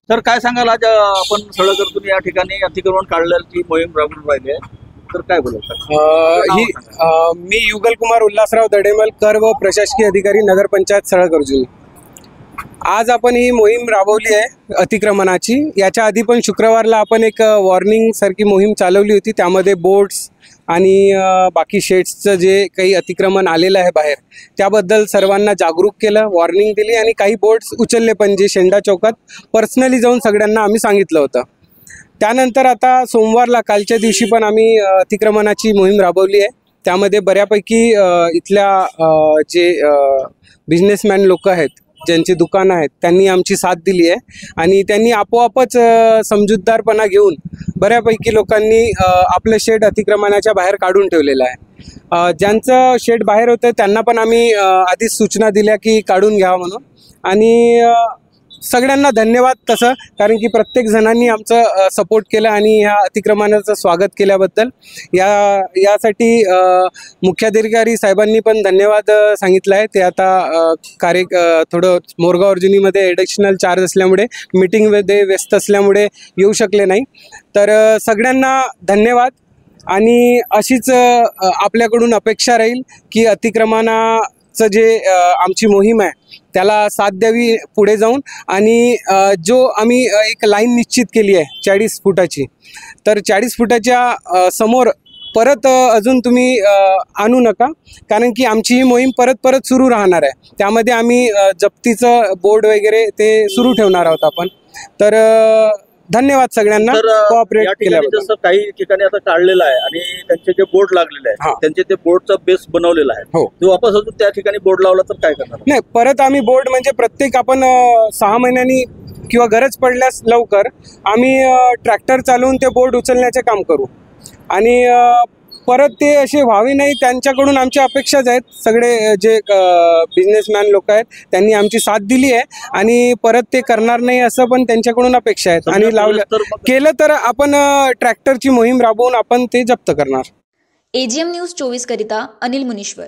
तर काय सांगाल, आज आपण सळकरतून या ठिकाणी अतिक्रमण काढण्याची मोहीम राबवून राहिली आहे, तर काय बोलाल? मी युगल कुमार उल्हासराव दडेमल, कर व प्रशासकीय अधिकारी, नगरपंचायत सळकर्जुनी। आज आपण ही मोहीम राबवली आहे अतिक्रमणाची। याच्या आधी पण शुक्रवारला आपण एक वॉर्निंग सारखी मोहीम चालवली होती। त्यामध्ये बोर्ड्स आणि बाकी शेड्सचं जे काही अतिक्रमण आलेलं आहे बाहेर, त्याबद्दल सर्वांना जागरूक केलं, वॉर्निंग दिली आणि काही बोर्ड्स उचलले पण, जे शेंडा चौकात पर्सनली जाऊन सगळ्यांना आम्ही सांगितलं होतं। त्यानंतर आता सोमवारला, कालच्या दिवशी पण आम्ही अतिक्रमणाची मोहीम राबवली आहे। त्यामध्ये बऱ्यापैकी इथल्या जे बिझनेसमॅन लोक आहेत, ज्यांची दुकानं आहेत, त्यांनी आमची साथ दिली आहे आणि त्यांनी आपोआपच समजूतदारपणा घेऊन बऱ्यापैकी लोकांनी आपलं शेड अतिक्रमणाच्या बाहेर काढून ठेवलेलं आहे। ज्यांचं शेड बाहेर होतं त्यांना पण आम्ही आधीच सूचना दिल्या की काढून घ्या म्हणून। आणि सगळ्यांना धन्यवाद तसं, कारण की प्रत्येक जणांनी आमचं सपोर्ट केलं आणि ह्या अतिक्रमणाचं स्वागत केल्याबद्दल यासाठी मुख्याधिकारी साहेबांनी पण धन्यवाद सांगितलं आहे। ते आता थोडं मोरगाव अर्जुनीमध्ये ॲडिशनल चार्ज असल्यामुळे, मीटिंगमध्ये व्यस्त असल्यामुळे येऊ शकले नाही। तर सगळ्यांना धन्यवाद आणि अशीच आपल्याकडून अपेक्षा राहील की अतिक्रमणाचं जे आमची मोहीम आहे त्याला साथ द्यावी पुढे जाऊन। आणि जो आम्ही एक लाईन निश्चित केली आहे 40 फुटाची, तर 40 फुटाच्या समोर परत अजून तुम्ही आणू नका, कारण की आमची ही मोहीम परत सुरू राहणार आहे। त्यामध्ये आम्ही जप्तीचं बोर्ड वगैरे ते सुरू ठेवणार आहोत आपण। तर धन्यवाद सगळ्यांना कोऑपरेट केल्याबद्दल। जसं काही ठिकाणी आता काढलेलं आहे आणि त्यांचे जे बोर्ड लागलेले आहेत, त्यांचे ते बोर्डचा बेस बनवलेला आहे, तो वापस अजून त्या ठिकाणी बोर्ड लावला तर काय करणार? नाही, परत आम्ही बोर्ड म्हणजे प्रत्येक आपण 6 महिन्यांनी किंवा गरज पडल्यास लवकर आम्ही ट्रॅक्टर चालवून ते बोर्ड उचलण्याचे काम करू आणि परत ते असे व्हावे नाही, त्यांच्याकडून आमच्या अपेक्षाच आहेत। सगळे जे बिझनेसमॅन लोक आहेत त्यांनी आमची साथ दिली आहे आणि परत ते करणार नाही असं पण त्यांच्याकडून अपेक्षा आहेत। आणि केलं तर आपण ट्रॅक्टरची मोहीम राबवून आपण ते जप्त करणार। AGM न्यूज 24 करिता अनिल मुनीश्वर।